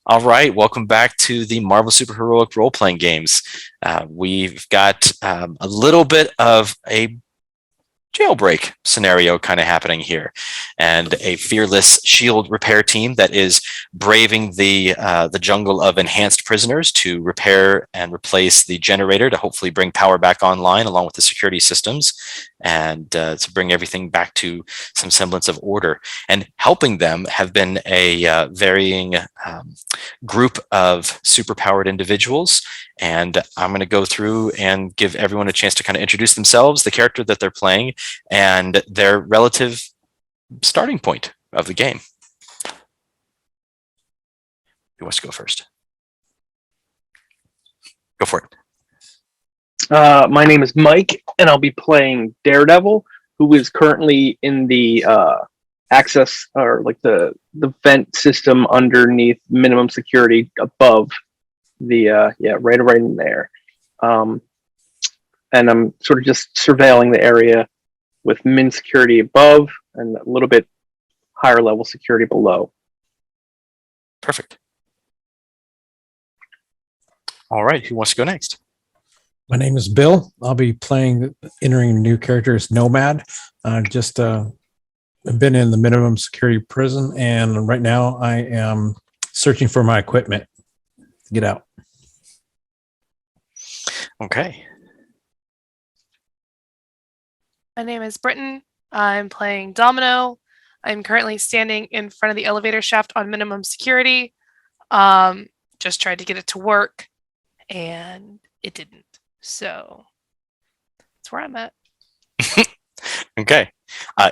All right, welcome back to the Marvel Superheroic role-playing games. We've got a little bit of a jailbreak scenario kind of happening here, and a fearless shield repair team that is braving the jungle of enhanced prisoners to repair and replace the generator to hopefully bring power back online along with the security systems and to bring everything back to some semblance of order. And helping them have been a varying group of superpowered individuals. And I'm going to go through and give everyone a chance to kind of introduce themselves, the character that they're playing, and their relative starting point of the game. Who wants to go first? Go for it. My name is Mike, and I'll be playing Daredevil, who is currently in the access, or like the vent system underneath minimum security above the right in there. And I'm sort of just surveilling the area with min security above and a little bit higher level security below. Perfect. All right, who wants to go next? My name is Bill. I'll be entering a new character as Nomad. Just been in the minimum security prison, and right now I am searching for my equipment to get out. Okay. My name is Britton. I'm playing Domino. I'm currently standing in front of the elevator shaft on minimum security. Just tried to get it to work, and it didn't. So that's where I'm at. Okay.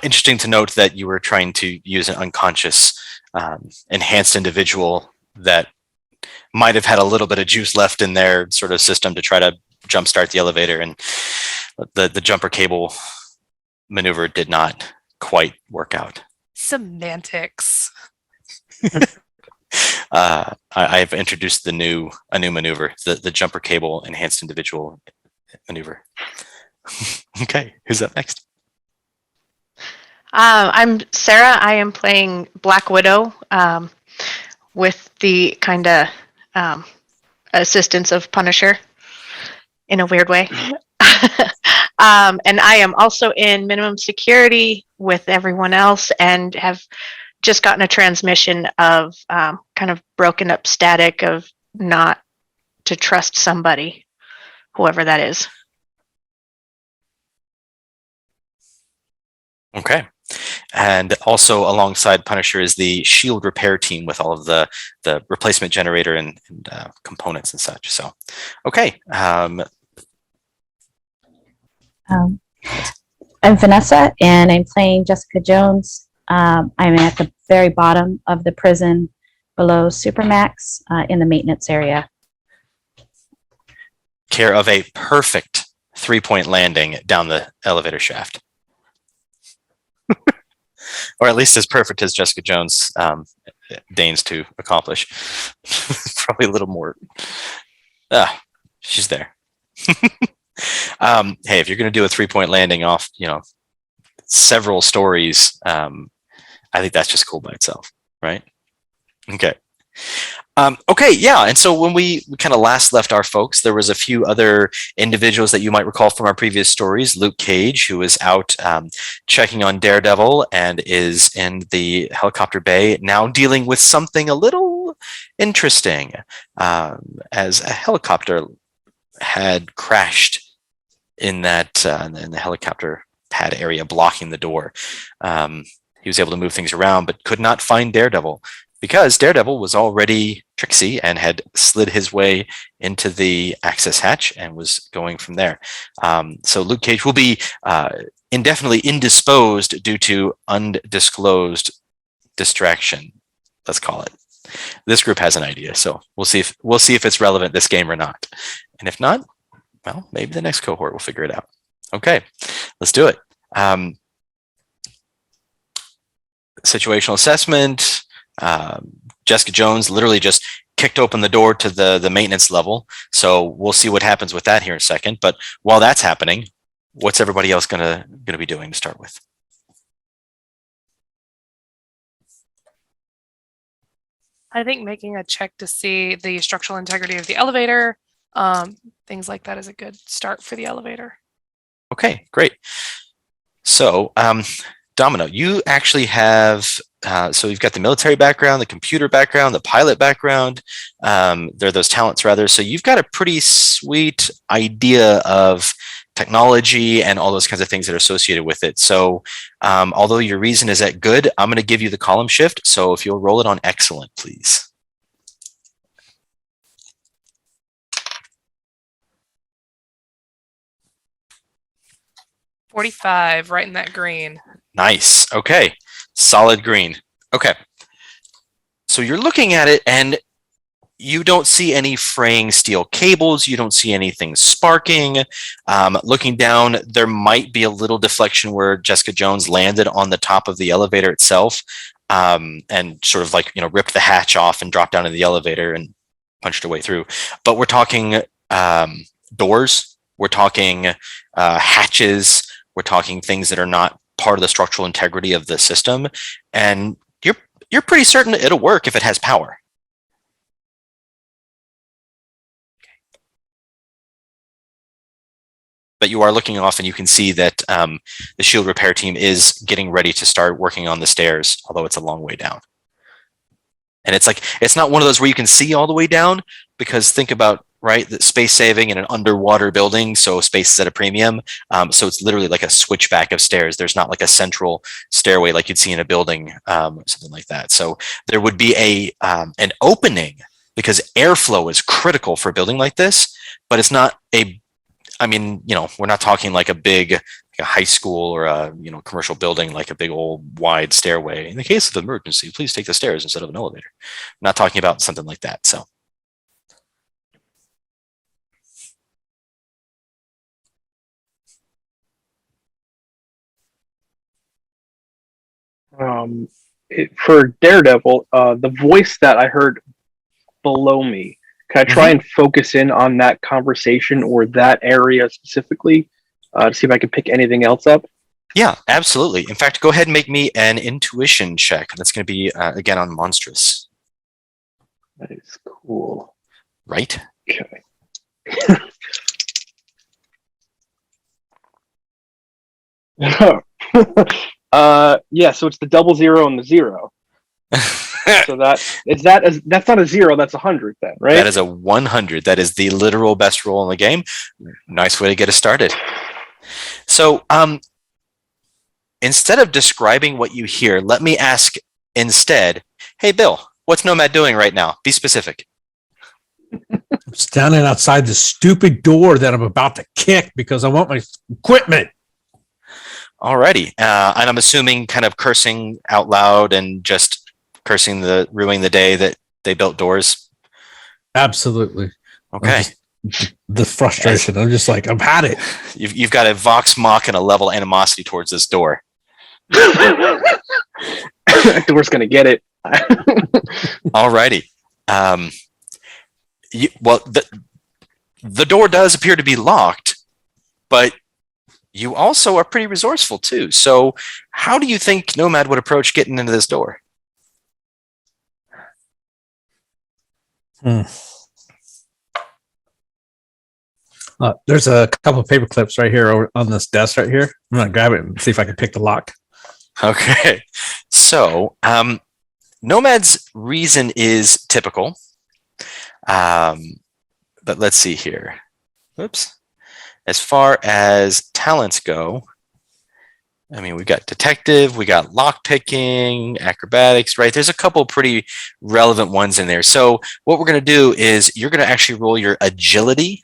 Interesting to note that you were trying to use an unconscious enhanced individual that might have had a little bit of juice left in their sort of system to try to jumpstart the elevator, and the jumper cable maneuver did not quite work out. Semantics. I've introduced a new maneuver, the jumper cable enhanced individual maneuver. Okay, who's up next? I'm Sarah. I am playing Black Widow with the kind of assistance of Punisher in a weird way. And I am also in minimum security with everyone else and have just gotten a transmission of kind of broken up static of not to trust somebody, whoever that is. Okay. And also alongside Punisher is the shield repair team with all of the replacement generator and components and such. So, okay. I'm Vanessa, and I'm playing Jessica Jones. I'm at the very bottom of the prison below Supermax in the maintenance area. Care of a perfect 3-point landing down the elevator shaft. Or at least as perfect as Jessica Jones deigns to accomplish. Probably a little more. She's there. Hey, if you're going to do a 3-point landing off, several stories, I think that's just cool by itself, right? Okay. Okay, yeah, and so when we kind of last left our folks, there was a few other individuals that you might recall from our previous stories. Luke Cage, who is out checking on Daredevil and is in the helicopter bay, now dealing with something a little interesting, as a helicopter had crashed in that in the helicopter pad area, blocking the door. He was able to move things around, but could not find Daredevil, because Daredevil was already tricksy and had slid his way into the access hatch and was going from there. So Luke Cage will be indefinitely indisposed due to undisclosed distraction, let's call it. This group has an idea, so we'll see if it's relevant this game or not. And if not, well, maybe the next cohort will figure it out. Okay, let's do it. Situational assessment. Jessica Jones literally just kicked open the door to the maintenance level. So we'll see what happens with that here in a second. But while that's happening, what's everybody else gonna be doing to start with? I think making a check to see the structural integrity of the elevator, things like that is a good start for the elevator. Okay, great. So, Domino, you actually have, so you've got the military background, the computer background, the pilot background. There are those talents rather. So you've got a pretty sweet idea of technology and all those kinds of things that are associated with it. So although your reason is at good, I'm going to give you the column shift. So if you'll roll it on excellent, please. $45, right in that green. Nice. Okay. Solid green. Okay. So you're looking at it and you don't see any fraying steel cables. You don't see anything sparking. Looking down, there might be a little deflection where Jessica Jones landed on the top of the elevator itself, and sort of like, ripped the hatch off and dropped down in the elevator and punched her way through. But we're talking doors. We're talking hatches. We're talking things that are not part of the structural integrity of the system, and you're pretty certain it'll work if it has power. But you are looking off and you can see that the shield repair team is getting ready to start working on the stairs, although it's a long way down. And it's not one of those where you can see all the way down, because think about, right, the space saving in an underwater building, so space is at a premium. So it's literally like a switchback of stairs. There's not like a central stairway like you'd see in a building, something like that. So there would be an opening, because airflow is critical for a building like this, but it's not we're not talking like a big, like a high school or a commercial building, like a big old wide stairway. In the case of emergency, please take the stairs instead of an elevator. I'm not talking about something like that. So. For Daredevil, the voice that I heard below me, can I try and focus in on that conversation or that area specifically to see if I can pick anything else up? Yeah, absolutely. In fact, go ahead and make me an intuition check. That's going to be, again, on monstrous. That is cool. Right? Okay. Yeah, so it's the 00 and the 0. So that's not a 0, that's 100 then, right? That is a 100. That is the literal best roll in the game. Nice way to get us started. So instead of describing what you hear, let me ask instead, hey, Bill, what's Nomad doing right now? Be specific. I'm standing outside the stupid door that I'm about to kick because I want my equipment. Alrighty. And I'm assuming kind of cursing out loud and just ruining the day that they built doors. Absolutely. Okay. The frustration. I'm just like, I've had it. You've got a vox mach and a level animosity towards this door. That door's gonna get it. Alrighty. The door does appear to be locked, but you also are pretty resourceful too. So how do you think Nomad would approach getting into this door? There's a couple of paper clips right here over on this desk right here. I'm gonna grab it and see if I can pick the lock. Okay. So Nomad's reason is typical. But let's see here. Oops. As far as talents go, I mean, we've got detective, we got lockpicking, acrobatics, right? There's a couple pretty relevant ones in there. So what we're going to do is you're going to actually roll your agility,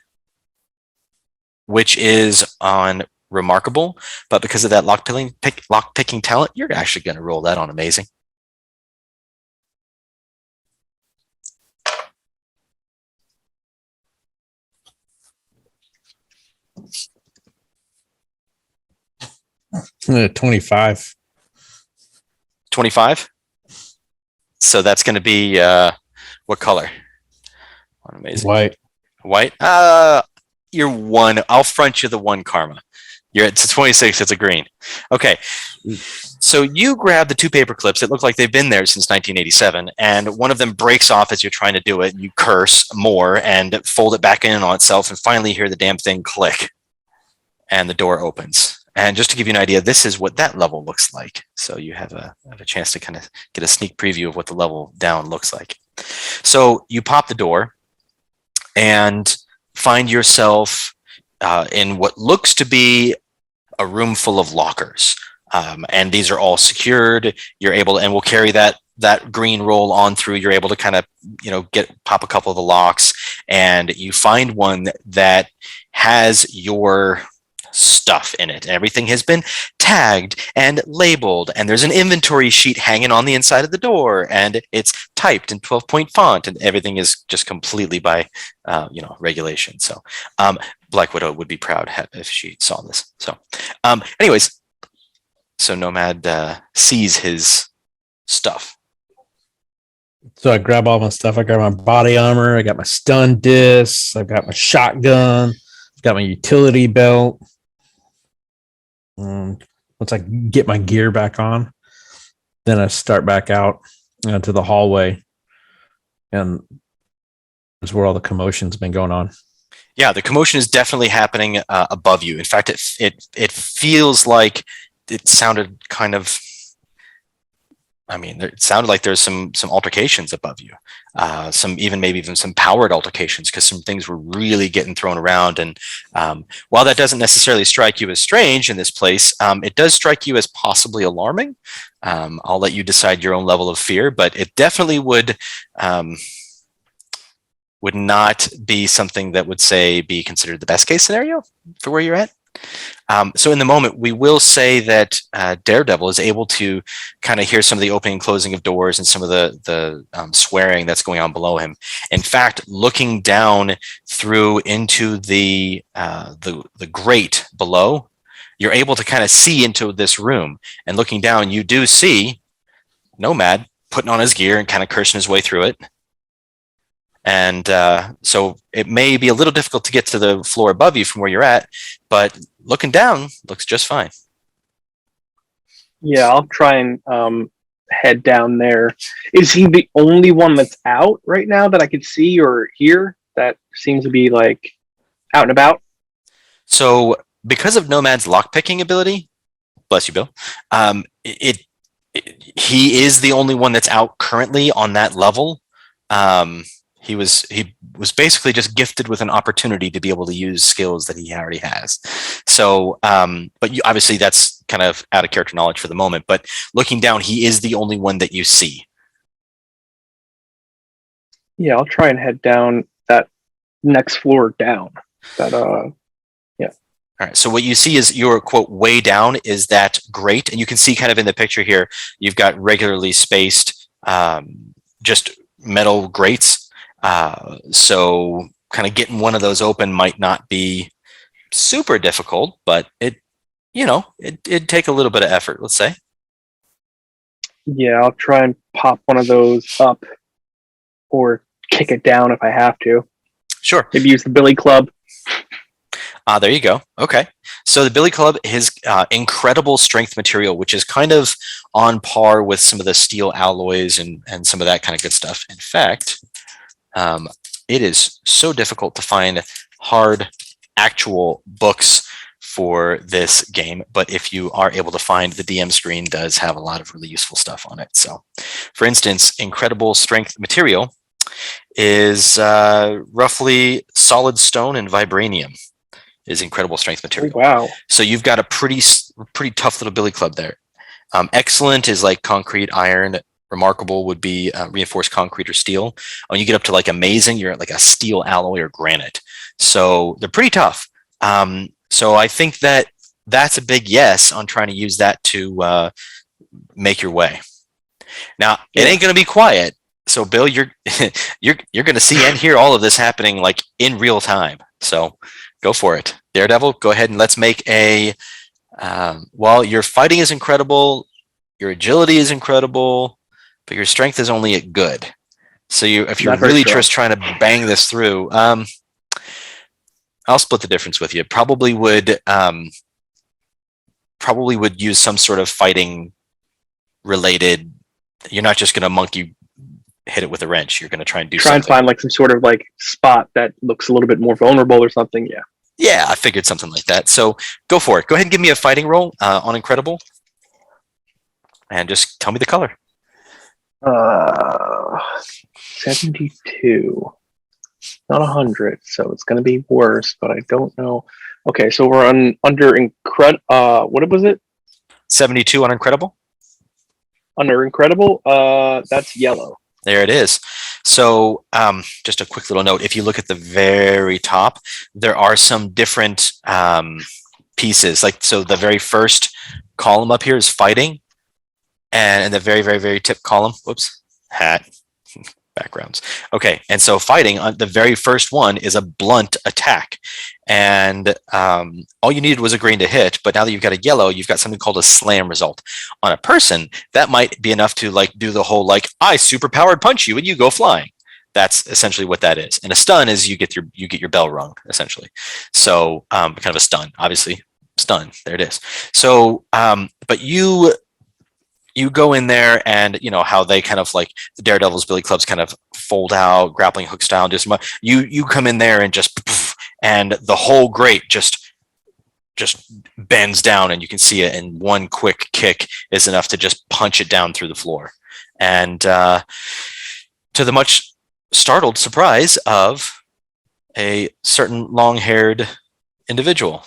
which is on remarkable, but because of that lockpicking talent, you're actually going to roll that on amazing. Uh, 25. 25. So that's going to be what color? On amazing. White. White. You're one. I'll front you the one karma. It's a 26. It's a green. Okay. So you grab the 2 paper clips that look like they've been there since 1987, and one of them breaks off as you're trying to do it. You curse more and fold it back in on itself, and finally hear the damn thing click, and the door opens. And just to give you an idea, this is what that level looks like. So you have a chance to kind of get a sneak preview of what the level down looks like. So you pop the door and find yourself in what looks to be a room full of lockers. And these are all secured. You're able to, and we'll carry that green roll on through. You're able to kind of, pop a couple of the locks, and you find one that has your stuff in it. Everything has been tagged and labeled, and there's an inventory sheet hanging on the inside of the door, and it's typed in 12-point font, and everything is just completely by, regulation. So, Black Widow would be proud if she saw this. So, anyways. So Nomad sees his stuff. So I grab all my stuff. I grab my body armor. I got my stun discs. I've got my shotgun. I've got my utility belt. Once I get my gear back on, then I start back out to the hallway, and that's where all the commotion's been going on. Yeah, the commotion is definitely happening above you. In fact, it feels like it sounded kind of. I mean, it sounded like there's some altercations above you, maybe even some powered altercations, because some things were really getting thrown around. And while that doesn't necessarily strike you as strange in this place, it does strike you as possibly alarming. I'll let you decide your own level of fear, but it definitely would not be something that would be considered the best case scenario for where you're at. So in the moment, we will say that Daredevil is able to kind of hear some of the opening and closing of doors and some of the swearing that's going on below him. In fact, looking down through into the grate below, you're able to kind of see into this room. And looking down, you do see Nomad putting on his gear and kind of cursing his way through it. And so it may be a little difficult to get to the floor above you from where you're at, but looking down looks just fine. Yeah, I'll try and head down there. Is he the only one that's out right now that I could see or hear that seems to be like out and about? So because of Nomad's lockpicking ability, bless you, Bill, he is the only one that's out currently on that level. He was basically just gifted with an opportunity to be able to use skills that he already has. So, but obviously that's kind of out of character knowledge for the moment, but looking down, he is the only one that you see. Yeah, I'll try and head down that next floor down. Yeah. All right. So what you see is your quote way down is that grate, and you can see kind of in the picture here, you've got regularly spaced, just metal grates. So kind of getting one of those open might not be super difficult, but it'd take a little bit of effort, let's say. Yeah, I'll try and pop one of those up or kick it down if I have to. Sure. Maybe use the billy club. There you go. Okay. So the billy club is incredible strength material, which is kind of on par with some of the steel alloys and some of that kind of good stuff. In fact, it is so difficult to find hard actual books for this game, but if you are able to find, the DM screen does have a lot of really useful stuff on it. So for instance, incredible strength material is roughly solid stone and vibranium is incredible strength material. Oh, wow. So you've got a pretty tough little billy club there. Excellent is like concrete, iron. Remarkable would be reinforced concrete or steel. When you get up to like amazing, you're at like a steel alloy or granite. So they're pretty tough. So I think that's a big yes on trying to use that to make your way. Now it ain't going to be quiet. So Bill, you're going to see and hear all of this happening like in real time. So go for it, Daredevil. Go ahead and let's make a. While your fighting is incredible, your agility is incredible, but your strength is only at good. So if you're really just trying to bang this through, I'll split the difference with you. Probably would use some sort of fighting related. You're not just going to monkey hit it with a wrench. You're going to try and do Try something. and find like some sort of like spot that looks a little bit more vulnerable or something. Yeah. Yeah, I figured something like that. So go for it. Go ahead and give me a fighting roll on Incredible. And just tell me the color. 72. Not 100, so it's going to be worse, but I don't know. Okay, so we're under what was it? 72 on Incredible. Under Incredible, that's yellow. There it is. So just a quick little note. If you look at the very top, there are some different pieces. Like, so the very first column up here is fighting. And in the very, very, very tip column, whoops, hat, backgrounds. Okay, and so fighting, on the very first one is a blunt attack. And all you needed was a green to hit, but now that you've got a yellow, you've got something called a slam result. On a person, that might be enough to like do the whole like, I superpowered punch you and you go flying. That's essentially what that is. And a stun is you get your bell rung, essentially. So kind of a stun, obviously. Stun, there it is. So, but you go in there and you know how they kind of like the Daredevils, Billy Clubs kind of fold out, grappling hook style. Just you come in there and just poof, and the whole grate just bends down, and you can see it. And one quick kick is enough to just punch it down through the floor. And to the much startled surprise of a certain long-haired individual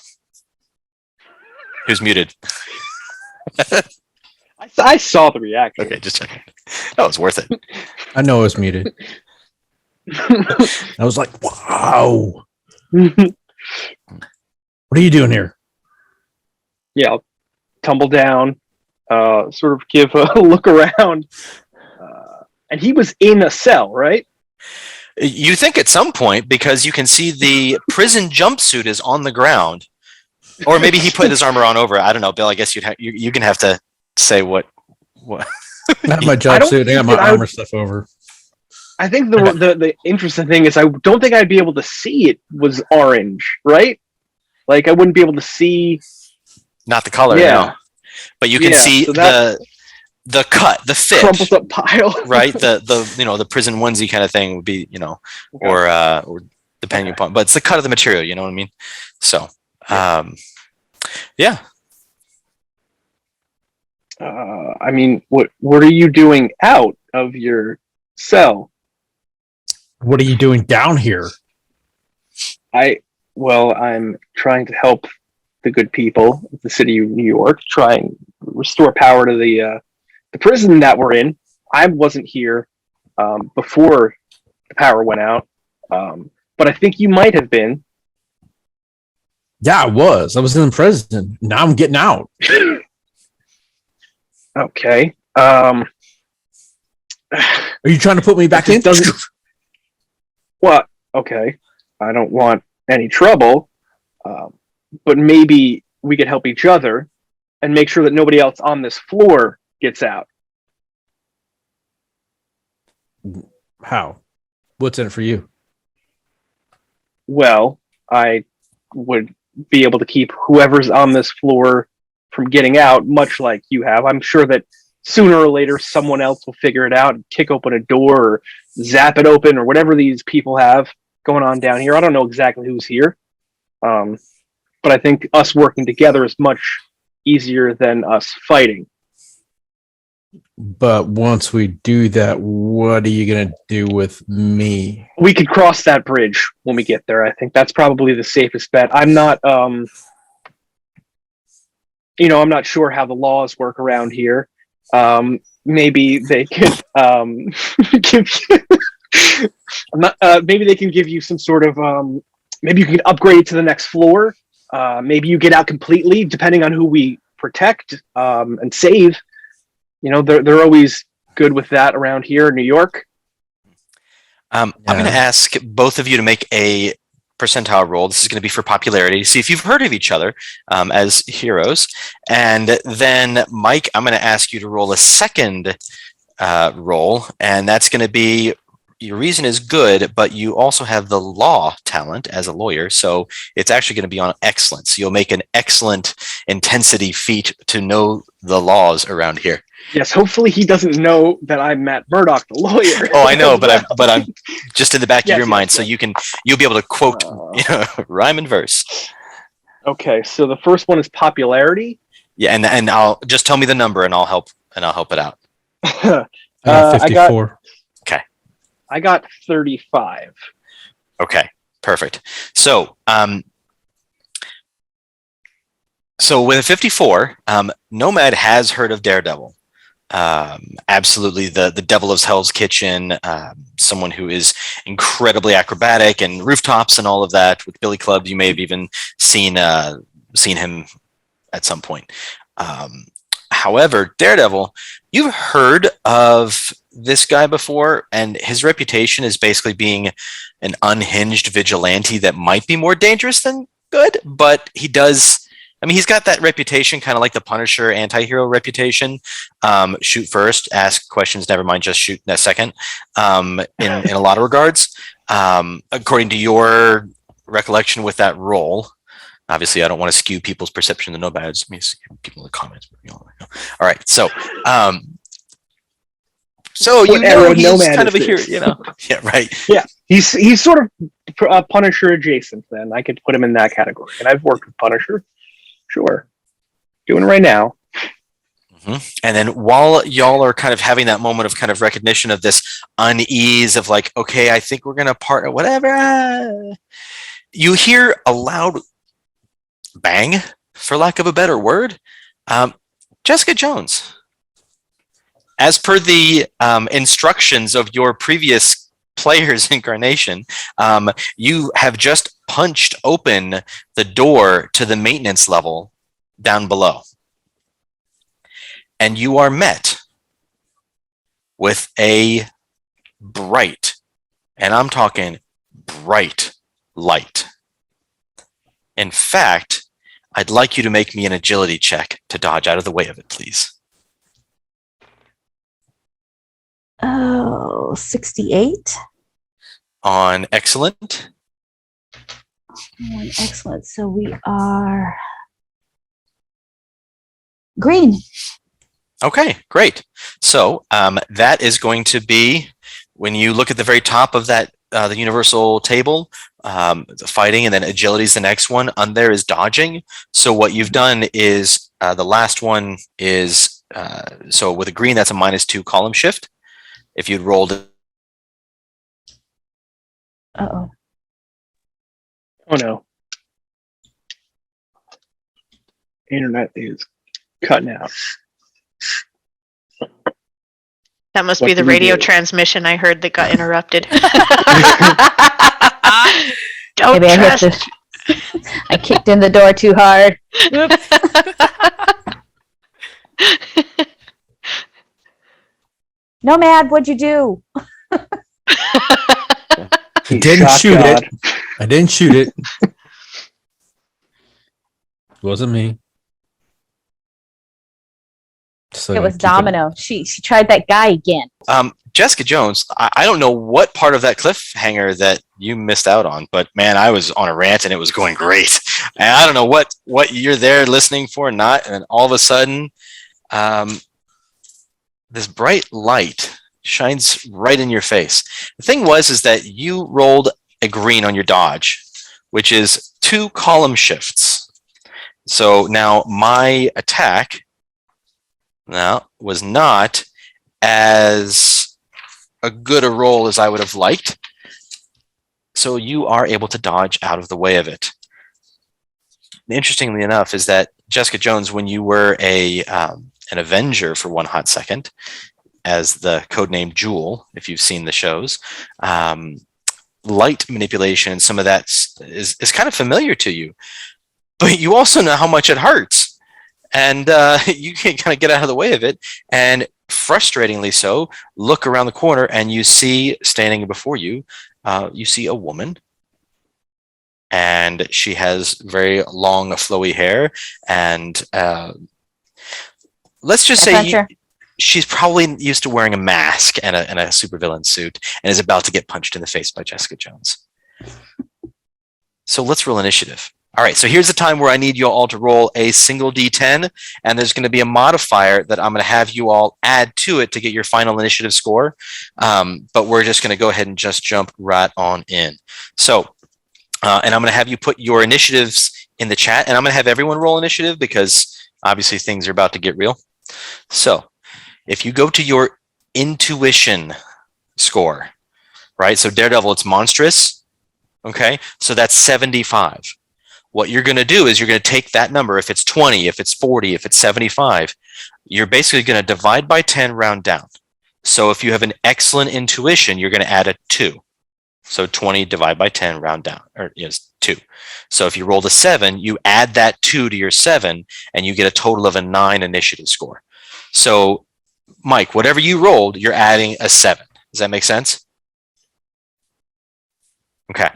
who's muted. I saw the reaction. Okay, just checking. That was worth it. I know it was muted. I was like, wow. What are you doing here? Yeah, I'll tumble down, sort of give a look around. And he was in a cell, right? You think at some point, because you can see the prison jumpsuit is on the ground. Or maybe he put his armor on over. I don't know, Bill. I guess you're gonna have to say what. I have my jumpsuit. I got my armor stuff over. I think the interesting thing is I don't think I'd be able to see it was orange, right? Like I wouldn't be able to see. Not the color, Yeah. no. But you can see so the cut, the fit, crumpled up pile, right? The prison onesie kind of thing would be, Okay. or depending upon, but it's the cut of the material. You know what I mean? So, yeah. I mean, what are you doing out of your cell? What are you doing down here? I'm trying to help the good people of the city of New York, try and restore power to the prison that we're in. I wasn't here before the power went out, but I think you might have been. Yeah, I was. I was in prison. Now I'm getting out. Okay. Are you trying to put me back in? What? Okay. I don't want any trouble, but maybe we could help each other and make sure that nobody else on this floor gets out. How? What's in it for you? Well, I would be able to keep whoever's on this floor from getting out, much like you have. I'm sure that sooner or later someone else will figure it out and kick open a door or zap it open or whatever these people have going on down here. I don't know exactly who's here, but I think us working together is much easier than us fighting. But once we do that, what are you going to do with me? We could cross that bridge when we get there. I think that's probably the safest bet. I'm not, I'm not sure how the laws work around here. Maybe they could give you, maybe they can give you some sort of, maybe you can upgrade to the next floor. Maybe you get out completely, depending on who we protect and save. They're always good with that around here in New York. I'm going to ask both of you to make a percentile roll. This is going to be for popularity. See if you've heard of each other as heroes. And then, Mike, I'm going to ask you to roll a second roll. And that's going to be, your reason is good, but you also have the law talent as a lawyer. So it's actually going to be on excellence. So you'll make an excellent intensity feat to know the laws around here. Yes, hopefully he doesn't know that I'm Matt Murdock, the lawyer. Oh, I know, as well. but I'm just in the back of Yes, your mind, yes, so yes. you'll be able to quote, rhyme and verse. Okay, so the first one is popularity. Yeah, and I'll just tell me the number, and I'll help it out. I got 54. I got 35. Okay, perfect. So, so with a 54, Nomad has heard of Daredevil. Absolutely, the devil of Hell's Kitchen, someone who is incredibly acrobatic and rooftops and all of that. With Billy Club, you may have even seen him at some point. However, Daredevil, you've heard of this guy before, and his reputation is basically being an unhinged vigilante that might be more dangerous than good, but he does. I mean, he's got that reputation, kind of like the Punisher anti-hero reputation. Shoot first, ask questions, never mind, just shoot in a second. In a lot of regards, according to your recollection with that role. Obviously, I don't want to skew people's perception of the Nomads. Let me see people in the comments. All right, so you know he's kind of a hero, you know. Yeah, right. Yeah, he's sort of Punisher adjacent. Then I could put him in that category, and I've worked with Punisher. Sure, doing it right now. Mm-hmm. And then while y'all are kind of having that moment of kind of recognition of this unease of like, okay, I think we're gonna part or whatever, you hear a loud bang, for lack of a better word. Jessica Jones, as per the instructions of your previous player's incarnation, you have just punched open the door to the maintenance level down below. And you are met with a bright, and I'm talking bright light. In fact, I'd like you to make me an agility check to dodge out of the way of it, please. Oh, 68. On excellent. Excellent. So we are green. Okay, great. So that is going to be, when you look at the very top of that, the universal table, the fighting, and then agility is the next one. On there is dodging. So what you've done is the last one is, so with a green, that's a -2 column shift. If you'd rolled. Uh-oh. Oh no. Internet is cutting out. That must What be the do we radio do? transmission I heard that got interrupted. Don't Maybe trust. I kicked in the door too hard. Nomad, what'd you do? I didn't shoot it. I didn't shoot it. It wasn't me. So It was keep Domino. She tried that guy again. Jessica Jones, I don't know what part of that cliffhanger that you missed out on, but man, I was on a rant and it was going great. And I don't know what you're there listening for or not, and then all of a sudden, this bright light shines right in your face. The thing is that you rolled a green on your dodge, which is 2 column shifts. So now my attack was not as a good a roll as I would have liked. So you are able to dodge out of the way of it. Interestingly enough is that Jessica Jones, when you were an Avenger for one hot second, as the codename Jewel, if you've seen the shows, light manipulation, some of that is kind of familiar to you. But you also know how much it hurts. And you can kind of get out of the way of it. And frustratingly so, look around the corner and you see standing before you, you see a woman. And she has very long, flowy hair. And let's just say she's probably used to wearing a mask and a supervillain suit and is about to get punched in the face by Jessica Jones. So let's roll initiative. All right, so here's the time where I need you all to roll a single D10, and there's going to be a modifier that I'm going to have you all add to it to get your final initiative score. But we're just going to go ahead and just jump right on in. So, and I'm going to have you put your initiatives in the chat, and I'm going to have everyone roll initiative because obviously things are about to get real. So, if you go to your intuition score, right? So Daredevil, it's monstrous. Okay, so that's 75. What you're going to do is you're going to take that number, if it's 20, if it's 40, if it's 75, you're basically going to divide by 10, round down. So if you have an excellent intuition, you're going to add a 2. So 20 divided by 10, round down, or yes, 2. So if you rolled a 7, you add that 2 to your 7, and you get a total of a 9 initiative score. So Mike, whatever you rolled, you're adding a 7. Does that make sense? Okay.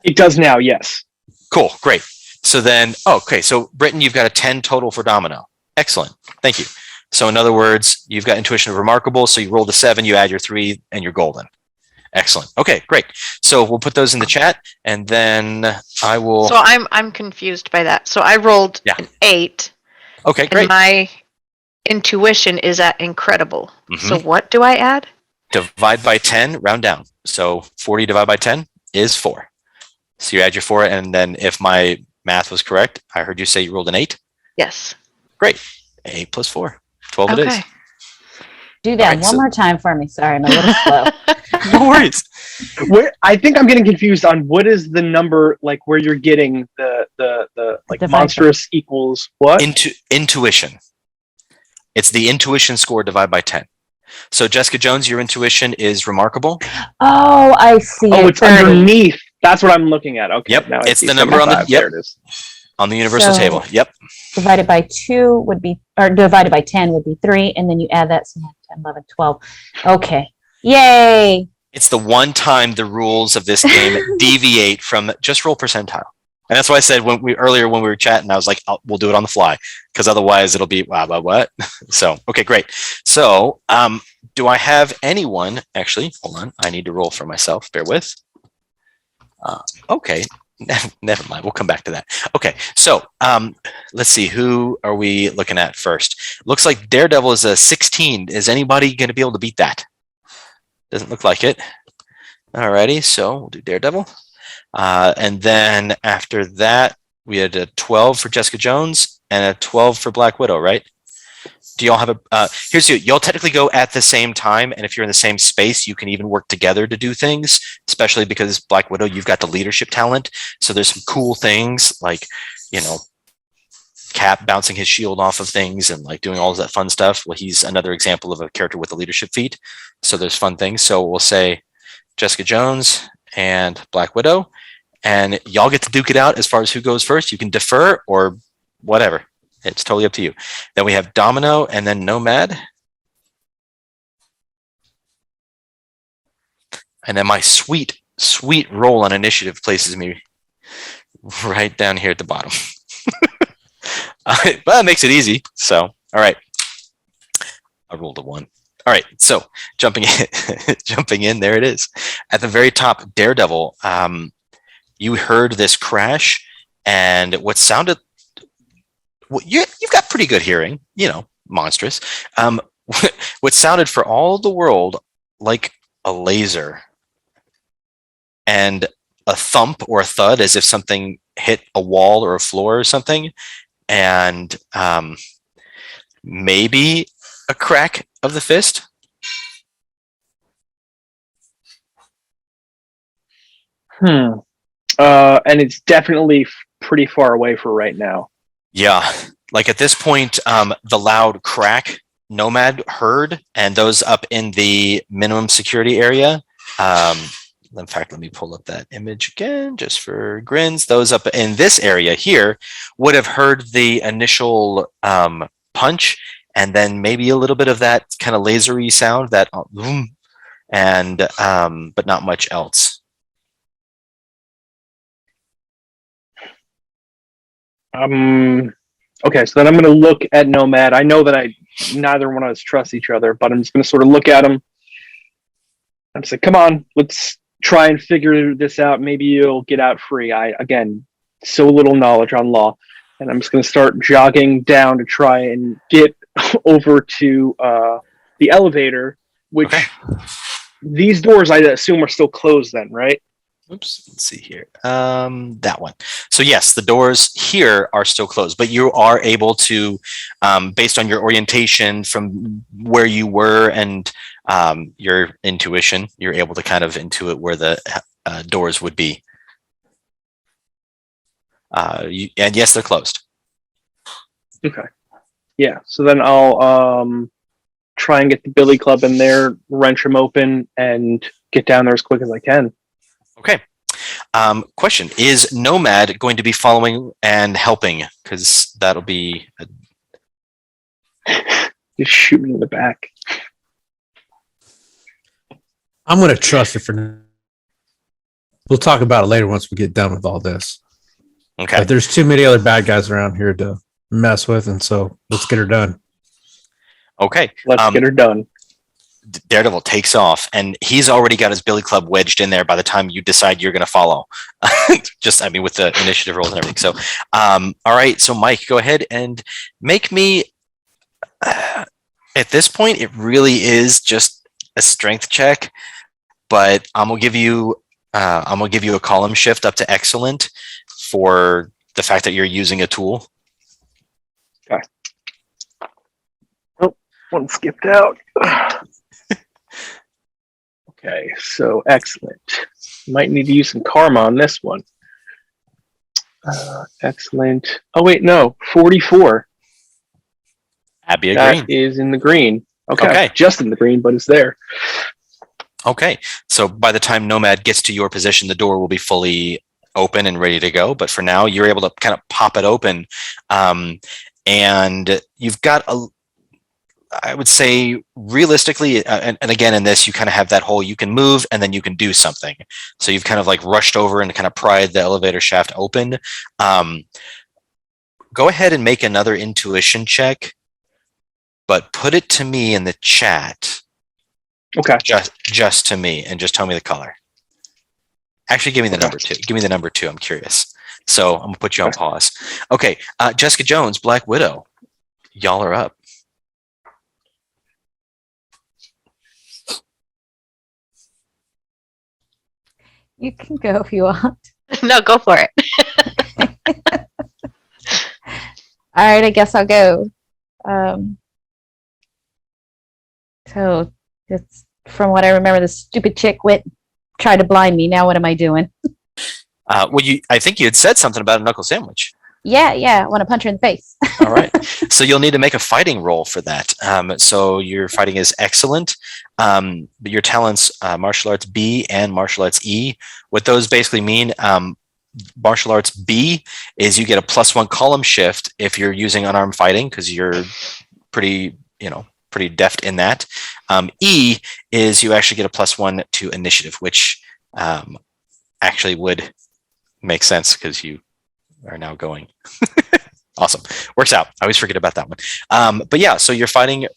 It does now, yes. Cool, great. So then, okay, so Britton, you've got a 10 total for Domino. Excellent, thank you. So in other words, you've got intuition of remarkable, so you rolled a 7, you add your 3, and you're golden. Excellent, okay, great. So we'll put those in the chat, and then I will... So I'm confused by that. So I rolled an 8. Okay, great. And my intuition is at incredible. So what do I add? Divide by 10, round down. So 40 divided by 10 is 4. So you add your 4, and then if my math was correct, I heard you say you rolled an 8? Yes. Great. 8 plus 4. 12 it is. Do that one more time for me. Sorry, I'm a little slow. No worries. I think I'm getting confused on what is the number, like where you're getting the like Divide monstrous equals what? Intuition. It's the intuition score divided by 10. So Jessica Jones, your intuition is remarkable. Oh, I see. Oh, it's underneath. That's what I'm looking at. Okay. Yep. Now It's the number on the There it is. on the universal So- table. Yep. Divided by 2 would be, or divided by 10 would be 3, and then you add that, so 10, 11, 12. Okay. Yay! It's the one time the rules of this game deviate from just roll percentile. And that's why I said when we were chatting, I was like, we'll do it on the fly, because otherwise it'll be wow, what? So, okay, great. So, do I have anyone? Actually, hold on. I need to roll for myself. Bear with. Okay, never mind. We'll come back to that. Okay, so let's see. Who are we looking at first? Looks like Daredevil is a 16. Is anybody going to be able to beat that? Doesn't look like it. Alrighty, so we'll do Daredevil. And then after that, we had a 12 for Jessica Jones and a 12 for Black Widow, right? Do y'all have a, here's you, y'all technically go at the same time, and if you're in the same space, you can even work together to do things, especially because Black Widow, you've got the leadership talent. So there's some cool things like, you know, Cap bouncing his shield off of things and like doing all of that fun stuff. Well, he's another example of a character with a leadership feat. So there's fun things. So we'll say Jessica Jones and Black Widow, and y'all get to duke it out as far as who goes first. You can defer or whatever. It's totally up to you. Then we have Domino and then Nomad. And then my sweet, sweet roll on initiative places me right down here at the bottom. But it makes it easy. So, all right. I rolled a 1. All right. So jumping in, there it is. At the very top, Daredevil, you heard this crash, and what sounded, well, you've got pretty good hearing, you know, monstrous. What sounded for all the world like a laser and a thump or a thud, as if something hit a wall or a floor or something, and maybe a crack of the fist. And it's definitely pretty far away for right now. Yeah, like at this point, the loud crack Nomad heard, and those up in the minimum security area. In fact, let me pull up that image again, just for grins. Those up in this area here would have heard the initial punch, and then maybe a little bit of that kind of lasery sound, that boom, and but not much else. Okay, so then I'm going to look at Nomad. I know that neither one of us trust each other, but I'm just going to sort of look at him. I'm just like, come on, let's try and figure this out. Maybe you'll get out free. Again, so little knowledge on law, and I'm just going to start jogging down to try and get over to the elevator, which Okay. these doors I assume are still closed then, right? Oops, let's see here. That one. So yes, the doors here are still closed, but you are able to, based on your orientation from where you were and your intuition, you're able to kind of intuit where the doors would be. And yes, they're closed. Okay. Yeah. So then I'll try and get the billy club in there, wrench them open, and get down there as quick as I can. Okay. Question: is Nomad going to be following and helping? Because that'll be. Just shoot me in the back. I'm going to trust it for now. We'll talk about it later once we get done with all this. Okay. But there's too many other bad guys around here to mess with, and so let's get her done. Okay. Let's get her done. Daredevil takes off, and he's already got his billy club wedged in there by the time you decide you're going to follow. With the initiative rolls and everything. So, all right. So, Mike, go ahead and make me. At this point, it really is just a strength check, but I'm gonna give you a column shift up to excellent for the fact that you're using a tool. Okay. Oh, one skipped out. Okay, so excellent. Might need to use some karma on this one. Excellent. Oh wait, no, 44. That'd be a That green. is in the green. Okay. Just in the green, but it's there. Okay. So by the time Nomad gets to your position, the door will be fully open and ready to go. But for now, you're able to kind of pop it open. And you've got I would say realistically, and again, in this, you kind of have that whole, you can move and then you can do something. So you've kind of like rushed over and kind of pried the elevator shaft open. Go ahead and make another intuition check, but put it to me in the chat. Okay. Just to me, and just tell me the color. Actually, give me the number 2. Give me the number 2. I'm curious. So I'm gonna put you on pause. Okay. Jessica Jones, Black Widow. Y'all are up. You can go if you want. No, go for it. All right, I guess I'll go. So it's from what I remember, the stupid chick tried to blind me. Now what am I doing? I think you had said something about a knuckle sandwich. Yeah, I want to punch her in the face. All right. So you'll need to make a fighting roll for that. So your fighting is excellent. But your talents, martial arts B and martial arts E. What those basically mean, martial arts B is you get a +1 column shift if you're using unarmed fighting because you're pretty deft in that. E is you actually get a +1 to initiative, which actually would make sense because you are now going. Awesome. Works out. I always forget about that one. But yeah, so your fighting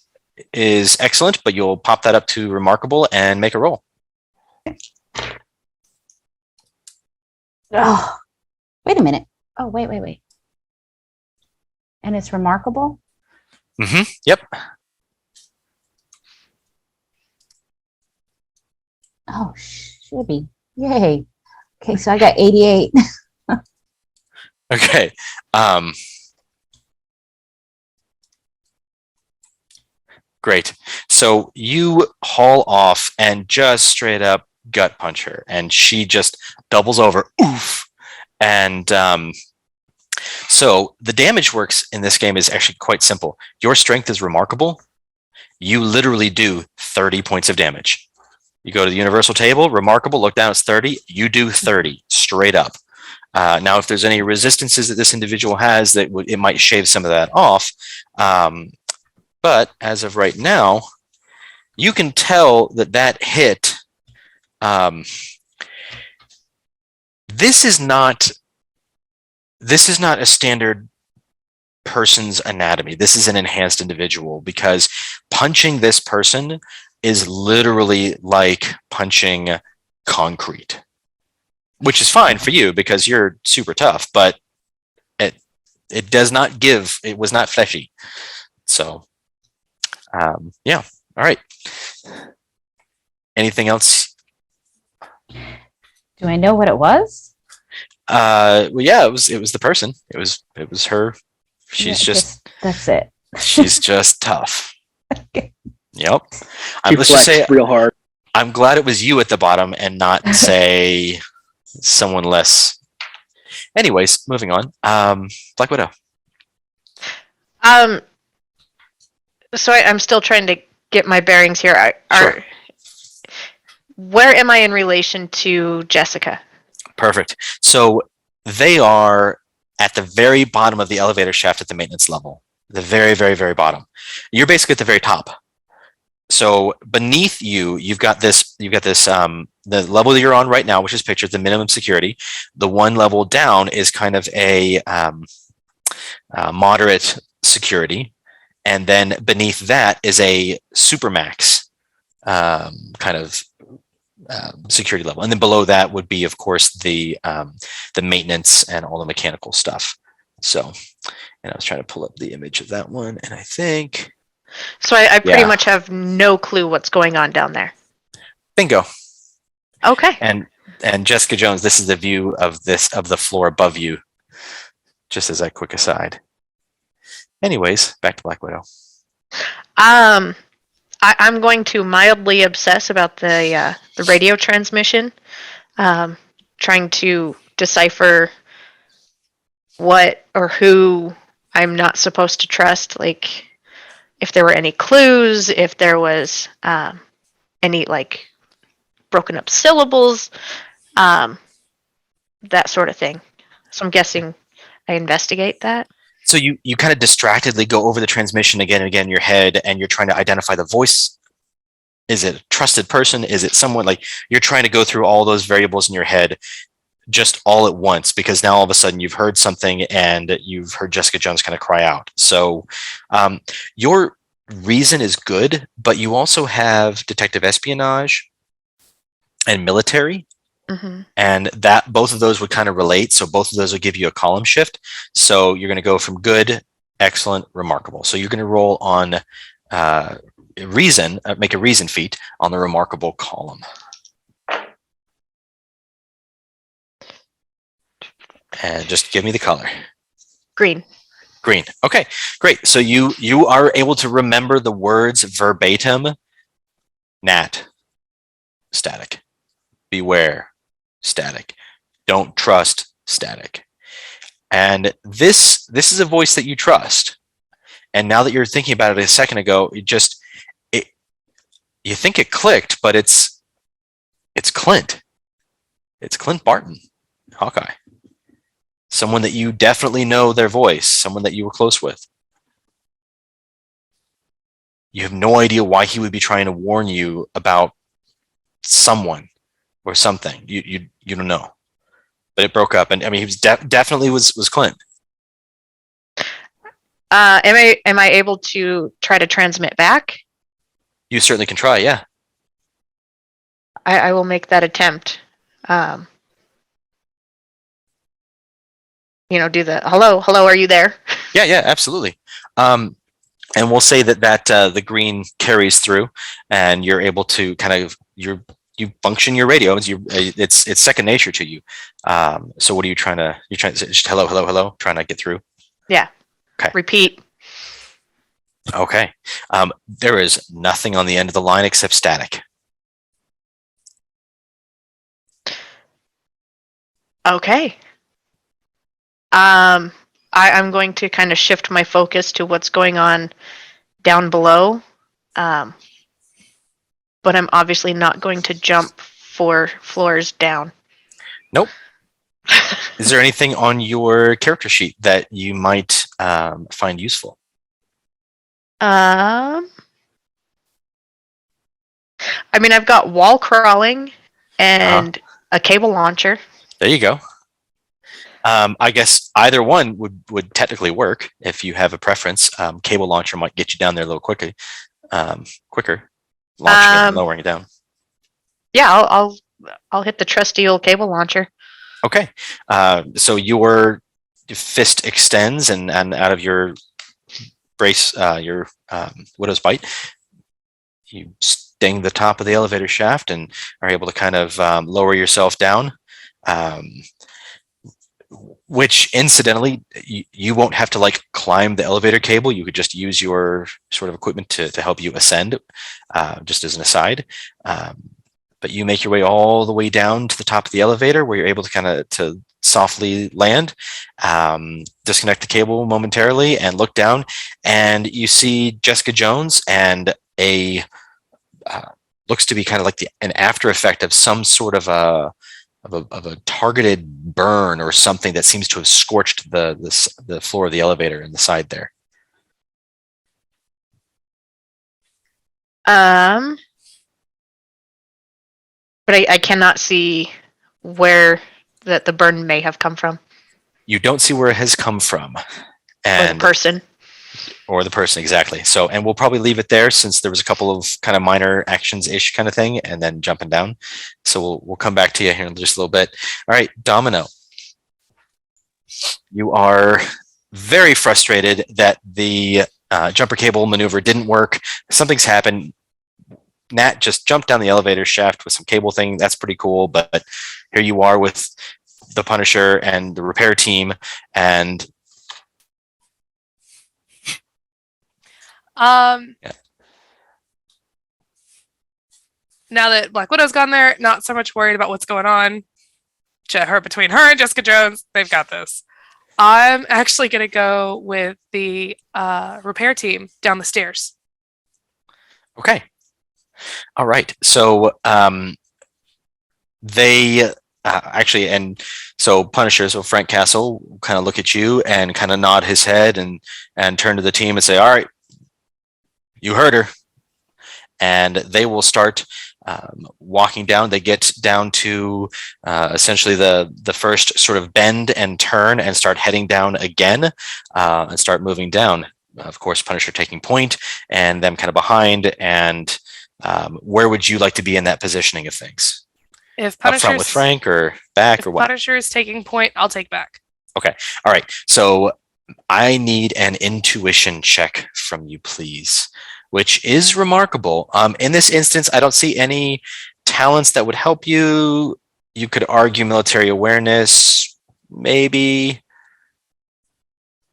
is excellent, but you'll pop that up to remarkable and make a roll. Oh, wait a minute. Oh, wait. And it's remarkable? Mm-hmm. Yep. Oh, shibby. Yay. Okay, so I got 88. Okay. Great. So you haul off and just straight up gut punch her, and she just doubles over. Oof. And so the damage works in this game is actually quite simple. Your strength is remarkable. You literally do 30 points of damage. You go to the universal table, remarkable, look down, it's 30. You do 30 straight up. Now, if there's any resistances that this individual has, it might shave some of that off. But as of right now, you can tell that hit. This is not a standard person's anatomy. This is an enhanced individual because punching this person is literally like punching concrete, which is fine for you because you're super tough. But it does not give. It was not fleshy. So, yeah. All right. Anything else? Do I know what it was? Well, yeah, it was the person. It was her. She's Yeah, that's it. she's just tough. Okay. Yep. She Let's just say flexed real hard. I'm glad it was you at the bottom and not say someone less. Anyways, moving on. Black Widow. So I'm still trying to get my bearings here. Sure. Where am I in relation to Jessica? Perfect. So they are at the very bottom of the elevator shaft at the maintenance level. The very, very, very bottom. You're basically at the very top. So beneath you, you've got this, the level that you're on right now, which is pictured, the minimum security. The one level down is kind of a moderate security. And then beneath that is a supermax kind of security level. And then below that would be, of course, the maintenance and all the mechanical stuff. So, and I was trying to pull up the image of that one, and I think. So I pretty much have no clue what's going on down there. Bingo. Okay. And Jessica Jones, this is the view of the floor above you. Just as a quick aside. Anyways, back to Black Widow. I'm going to mildly obsess about the radio transmission, trying to decipher what or who I'm not supposed to trust. Like, if there were any clues, if there was any like broken up syllables, that sort of thing. So I'm guessing I investigate that. So you kind of distractedly go over the transmission again and again in your head, and you're trying to identify the voice. Is it a trusted person? Is it someone? Like, you're trying to go through all those variables in your head just all at once, because now all of a sudden you've heard something and you've heard Jessica Jones kind of cry out. So your reason is good, but you also have detective espionage and military. Mm-hmm. And that both of those would kind of relate. So both of those will give you a column shift. So you're going to go from good, excellent, remarkable. So you're going to roll on reason, make a reason feat on the remarkable column. And just give me the color. Green. Green. Okay, great. So you are able to remember the words verbatim. Nat, static. Beware, static. Don't trust, static. And this is a voice that you trust. And now that you're thinking about it a second ago, you think it clicked, but it's Clint. It's Clint Barton, Hawkeye. Someone that you definitely know their voice, someone that you were close with. You have no idea why he would be trying to warn you about someone or something. You don't know. But it broke up, and I mean, he was definitely was Clint. Am I able to try to transmit back? You certainly can try, yeah. I will make that attempt. Do the hello, are you there? Yeah, absolutely. And we'll say that the green carries through, and you're able to kind of you function your radio. It's second nature to you. So what are you're trying to say just hello, trying to get through? Yeah. Okay. Repeat. Okay. There is nothing on the end of the line except static. Okay. I'm going to kind of shift my focus to what's going on down below. But I'm obviously not going to jump 4 floors down. Nope. Is there anything on your character sheet that you might find useful? I mean, I've got wall crawling and a cable launcher. There you go. I guess either one would technically work if you have a preference. Cable launcher might get you down there a little quicker, launching it and lowering it down. Yeah, I'll hit the trusty old cable launcher. Okay. So you're fist extends and out of your brace, your widow's bite, you sting the top of the elevator shaft and are able to kind of lower yourself down. Which incidentally, you won't have to like climb the elevator cable. You could just use your sort of equipment to help you ascend, just as an aside. But you make your way all the way down to the top of the elevator where you're able to kind of to softly land, disconnect the cable momentarily and look down, and you see Jessica Jones and a looks to be kind of like an after effect of some sort of a targeted burn or something that seems to have scorched the floor of the elevator in the side there. But I cannot see where that the burn may have come from. You don't see where it has come from. Or the person. Or the person, exactly. So, and we'll probably leave it there since there was a couple of kind of minor actions-ish kind of thing, and then jumping down. So we'll come back to you here in just a little bit. All right, Domino. You are very frustrated that the jumper cable maneuver didn't work. Something's happened. Nat just jumped down the elevator shaft with some cable thing. That's pretty cool. But here you are with the Punisher and the repair team, and now that Black Widow's gone there, not so much worried about what's going on. Between her and Jessica Jones, they've got this. I'm actually going to go with the repair team down the stairs. Okay. All right. So they actually, and so Punisher, so Frank Castle, kind of look at you and kind of nod his head and turn to the team and say, all right, you heard her. And they will start walking down. They get down to essentially the first sort of bend and turn and start heading down again and start moving down. Of course, Punisher taking point and them kind of behind. And where would you like to be in that positioning of things? If Up front with Frank or back or what? Punisher is taking point, I'll take back. Okay. All right. So I need an intuition check from you, please, which is remarkable. In this instance, I don't see any talents that would help you. You could argue military awareness, maybe.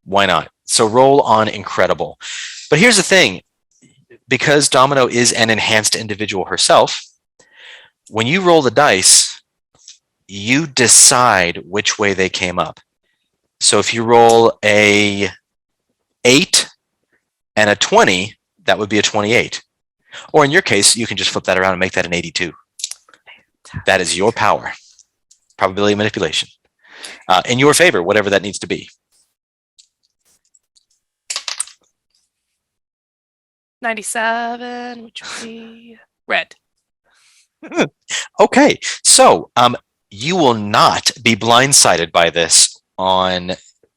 Why not? So roll on incredible. But here's the thing. Because Domino is an enhanced individual herself, when you roll the dice, you decide which way they came up. So if you roll a 8 and a 20, that would be a 28. Or in your case, you can just flip that around and make that an 82. That is your power. Probability manipulation. In your favor, whatever that needs to be. 97, which would be red. Okay, so you will not be blindsided by this on,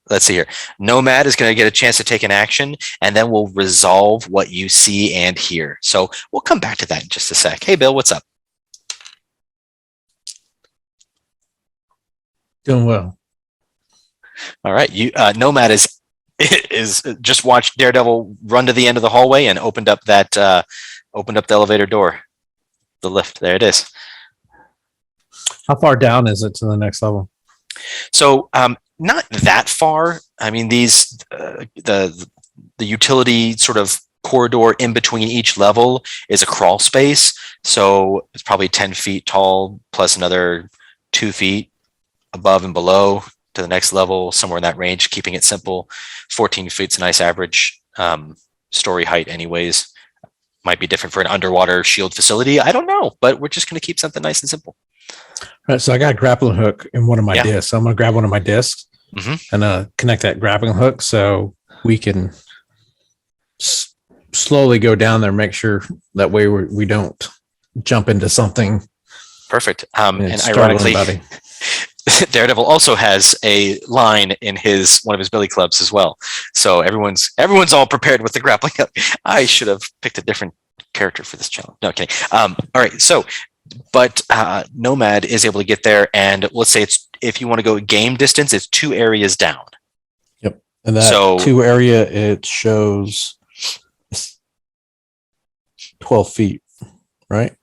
let's see here. Nomad is going to get a chance to take an action, and then we'll resolve what you see and hear. So we'll come back to that in just a sec. Hey, Bill, what's up? Doing well. All right, you Nomad is just watched Daredevil run to the end of the hallway and opened up the elevator door. The lift. There it is. How far down is it to the next level? So not that far. I mean, these the utility sort of corridor in between each level is a crawl space. So it's probably 10 feet tall plus another 2 feet above and below to the next level, somewhere in that range, keeping it simple. 14 feet's a nice average story height anyways. Might be different for an underwater shield facility. I don't know, but we're just going to keep something nice and simple. All right, so I got a grappling hook in one of my discs. So I'm going to grab one of my discs and connect that grappling hook so we can slowly go down there, make sure that way we don't jump into something. Perfect. And ironically, Daredevil also has a line in one of his billy clubs as well. So everyone's all prepared with the grappling hook. I should have picked a different character for this challenge. No, kidding. All right. So, but Nomad is able to get there, and let's say if you want to go game distance, it's 2 areas down. And that So- 2 area, it shows 12 feet, right?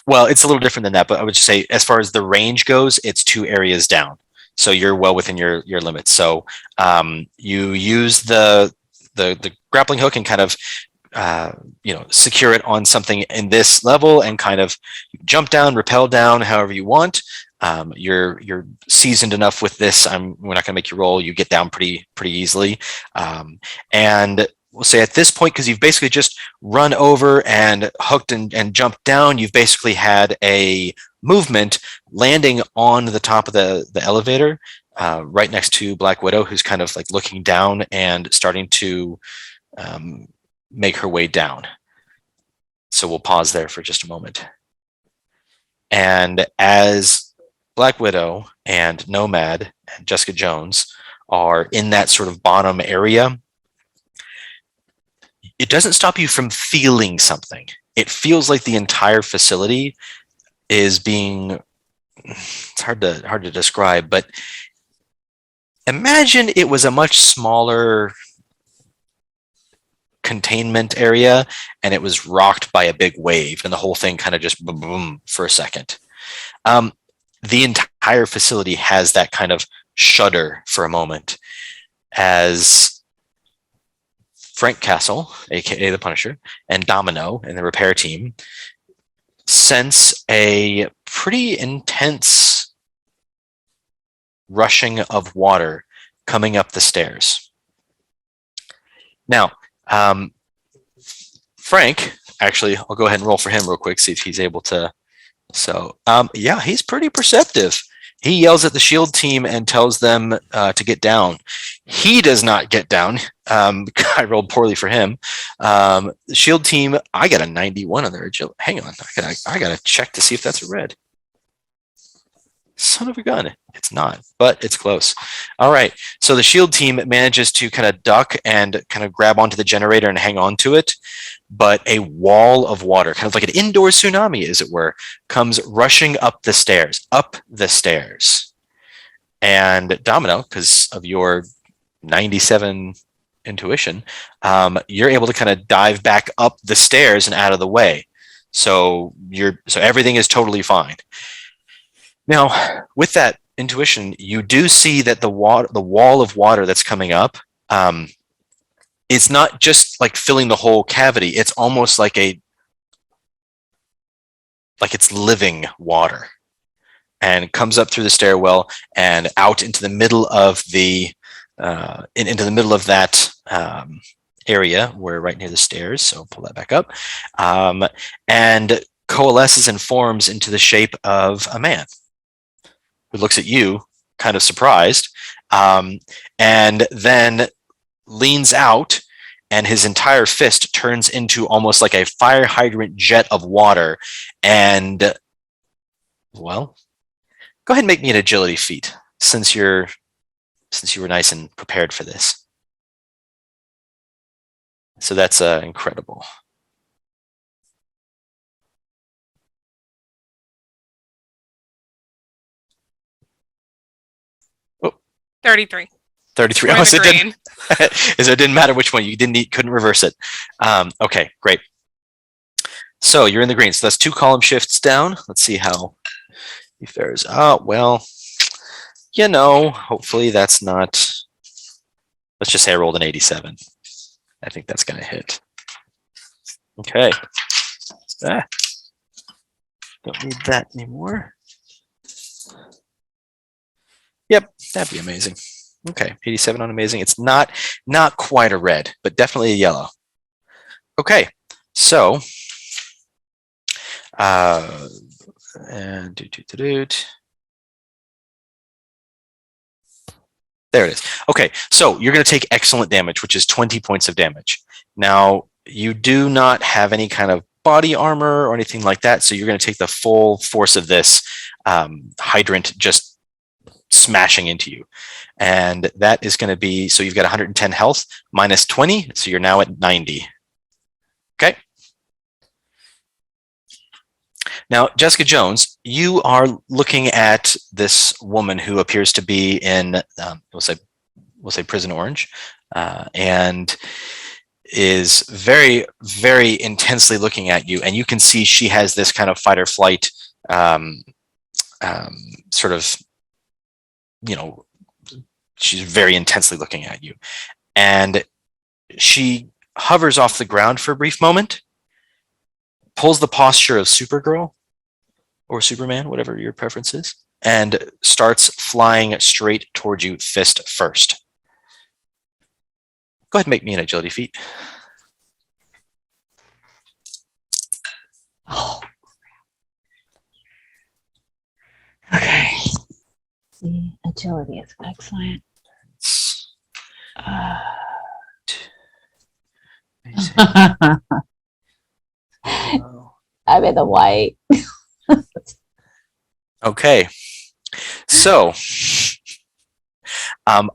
Well, it's a little different than that, but I would just say as far as the range goes, it's 2 areas down. So you're well within your limits. So you use the grappling hook and kind of secure it on something in this level and kind of jump down, rappel down, however you want. You're seasoned enough with this. We're not going to make you roll. You get down pretty easily. And we'll say at this point, because you've basically just run over and hooked and jumped down, you've basically had a movement landing on the top of the elevator, right next to Black Widow, who's kind of like looking down and starting to make her way down. So we'll pause there for just a moment. And as Black Widow and Nomad and Jessica Jones are in that sort of bottom area, it doesn't stop you from feeling something. It feels like the entire facility is being, it's hard to describe, but imagine it was a much smaller containment area and it was rocked by a big wave and the whole thing kind of just boom, boom for a second. The entire facility has that kind of shudder for a moment as Frank Castle, aka the Punisher, and Domino and the repair team sense a pretty intense rushing of water coming up the stairs. Now, Frank, actually, I'll go ahead and roll for him real quick, see if he's able to. So, yeah, he's pretty perceptive. He yells at the SHIELD team and tells them to get down. He does not get down. I rolled poorly for him. The SHIELD team, I got a 91 on their agility. Hang on, I gotta check to see if that's a red. Son of a gun. It's not, but it's close. All right. So the SHIELD team manages to kind of duck and kind of grab onto the generator and hang on to it. But a wall of water, kind of like an indoor tsunami, as it were, comes rushing up the stairs. And Domino, because of your 97 intuition, you're able to kind of dive back up the stairs and out of the way. So everything is totally fine. Now, with that intuition, you do see that the wall of water that's coming up, it's not just like filling the whole cavity. It's almost like it's living water, and it comes up through the stairwell and out into the middle of into the middle of that area. We're right near the stairs, so pull that back up, and coalesces and forms into the shape of a man who looks at you, kind of surprised, and then leans out, and his entire fist turns into almost like a fire hydrant jet of water. And, well, go ahead and make me an agility feat since you were nice and prepared for this. So that's incredible. 33. 33. We're in the green. It didn't matter which one. You couldn't reverse it. Okay, great. So you're in the green. So that's 2 column shifts down. Let's see how he fares. Oh, well, hopefully that's not. Let's just say I rolled an 87. I think that's going to hit. Okay. Don't need that anymore. Yep, that'd be amazing. Okay, 87 on amazing. It's not quite a red, but definitely a yellow. Okay, so and there it is. Okay, so you're going to take excellent damage, which is 20 points of damage. Now, you do not have any kind of body armor or anything like that, so you're going to take the full force of this hydrant just smashing into you. And that is going to be, so you've got 110 health minus 20, so you're now at 90. Okay. Now, Jessica Jones, you are looking at this woman who appears to be in, we'll say, we'll say prison orange, and is very, very intensely looking at you. And you can see she has this kind of fight or flight sort of, she's very intensely looking at you. And she hovers off the ground for a brief moment, pulls the posture of Supergirl or Superman, whatever your preference is, and starts flying straight towards you, fist first. Go ahead and make me an agility feat. Oh. Okay. The agility is excellent. I'm in the white. Okay. So, I'm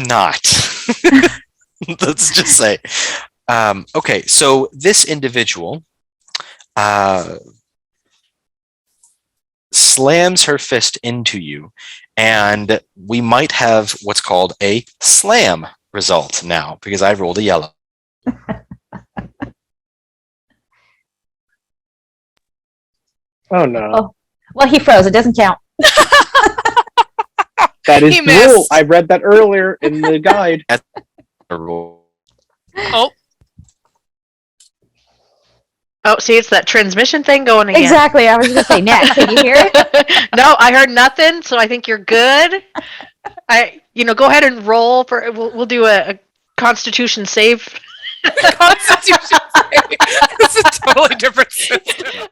not. Let's just say. Okay, so this individual slams her fist into you, and we might have what's called a slam result now because I rolled a yellow. Oh no. Oh. Well, he froze. It doesn't count. That is He the missed. rule. I read that earlier in the guide. Oh, Oh, see, it's that transmission thing going again. Exactly. I was going to say next. Did you hear it? No, I heard nothing, so I think you're good. Go ahead and roll for. We'll do a Constitution save. Constitution. It's a totally different system.